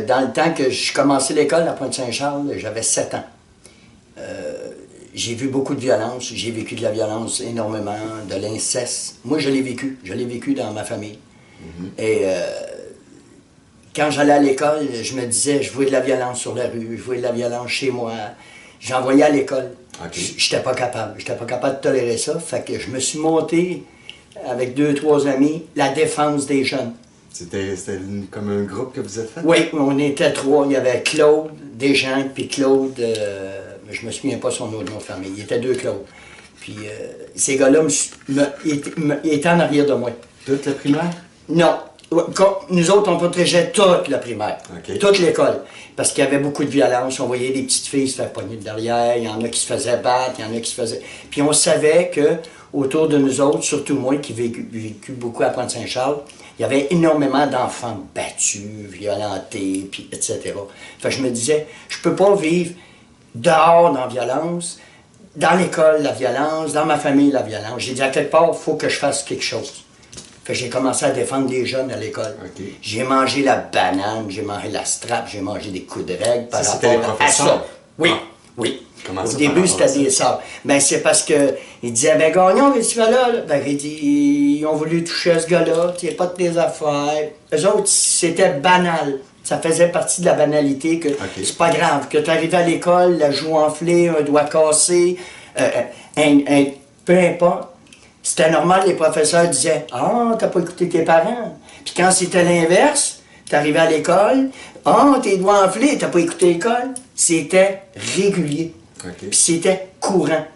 dans le temps que je commençais l'école à Pointe-Saint-Charles, j'avais 7 ans. J'ai vu beaucoup de violence, j'ai vécu de la violence énormément, de l'inceste. Moi, je l'ai vécu dans ma famille. Et quand j'allais à l'école, je me disais, je voyais de la violence sur la rue, je voyais de la violence chez moi. J'en voyais à l'école. Okay. J'étais pas capable de tolérer ça. Fait que je me suis monté avec 2-3 amis, la défense des jeunes. C'était comme un groupe que vous êtes fait? Oui, on était 3. Il y avait Claude, Desjans, puis Claude, je me souviens pas son autre nom de famille. Il était 2 Claude. Puis ces gars-là, ils étaient en arrière de moi. Toute la primaire? Non. Nous autres, on protégeait toute la primaire, okay. Toute l'école. Parce qu'il y avait beaucoup de violence. On voyait des petites filles se faire pogner de derrière. Il y en a qui se faisaient battre, il y en a qui se faisaient... Puis on savait que autour de nous autres, surtout moi qui vécu beaucoup à Pointe-Saint-Charles, il y avait énormément d'enfants battus, violentés, puis etc. Fait que je me disais, je peux pas vivre dehors dans la violence, dans l'école la violence, dans ma famille la violence. J'ai dit à quelque part, il faut que je fasse quelque chose. Fait que j'ai commencé à défendre des jeunes à l'école. Okay. J'ai mangé la banane, j'ai mangé la strap, j'ai mangé des coups de règle par rapport à ça. Oui, oui. Au début, c'était des sorts. Ben, c'est parce que ils disaient, ben, Gagnon, qu'est-ce que tu fais là? Ben, ils ont voulu toucher ce gars-là, tu n'as pas de tes affaires. Eux autres, c'était banal. Ça faisait partie de la banalité que okay. C'est pas grave, que tu arrives à l'école, la joue enflée, un doigt cassé, peu importe. C'était normal, les professeurs disaient « Ah, t'as pas écouté tes parents. » Puis quand c'était l'inverse, t'arrivais à l'école, « Ah, tes doigts enflés, t'as pas écouté l'école. » C'était régulier. Okay. Puis c'était courant,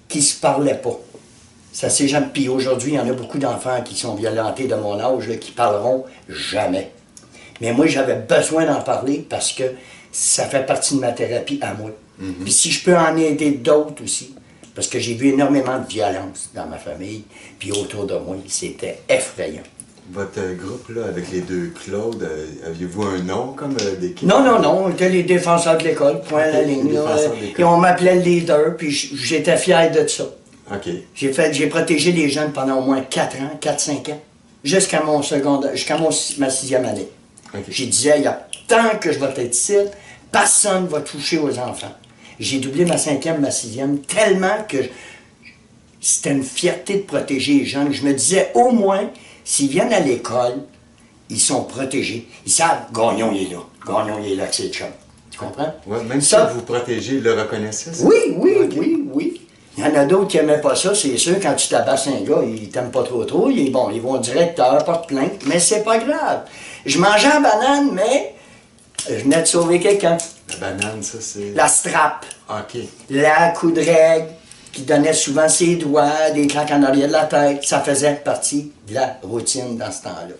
qui se parlait pas. Ça c'est jamais. Puis aujourd'hui, il y en a beaucoup d'enfants qui sont violentés de mon âge, là, qui parleront jamais. Mais moi, j'avais besoin d'en parler parce que ça fait partie de ma thérapie à moi. Puis si je peux en aider d'autres aussi, parce que j'ai vu énormément de violence dans ma famille, puis autour de moi, c'était effrayant. Votre groupe, là, avec les 2 Claude, aviez-vous un nom comme d'équipe? Non, on était les défenseurs de l'école, point à la ligne. Et on m'appelait le leader, puis j'étais fier de ça. OK. J'ai protégé les jeunes pendant au moins 4 ans, 4-5 ans, jusqu'à ma 6e année. Okay. Je disais, il y a tant que je vais être ici, personne ne va toucher aux enfants. J'ai doublé ma 5e, ma 6e, tellement que c'était une fierté de protéger les jeunes. Je me disais, au moins, s'ils viennent à l'école, ils sont protégés. Ils savent, Gagnon, il est là. Gagnon, il est là, c'est le chum. Tu comprends? Ouais, même si vous protégez, ils le reconnaissaient, ça? Oui. Il y en a d'autres qui n'aimaient pas ça, c'est sûr. Quand tu tabasses un gars, ils t'aiment pas trop. Ils vont directeur, porte plainte, mais c'est pas grave. Je mangeais la banane, mais je venais de sauver quelqu'un. La banane, ça, c'est... La strap. OK. La coup de règle, qui donnait souvent ses doigts, des claques en arrière de la tête. Ça faisait partie de la routine dans ce temps-là.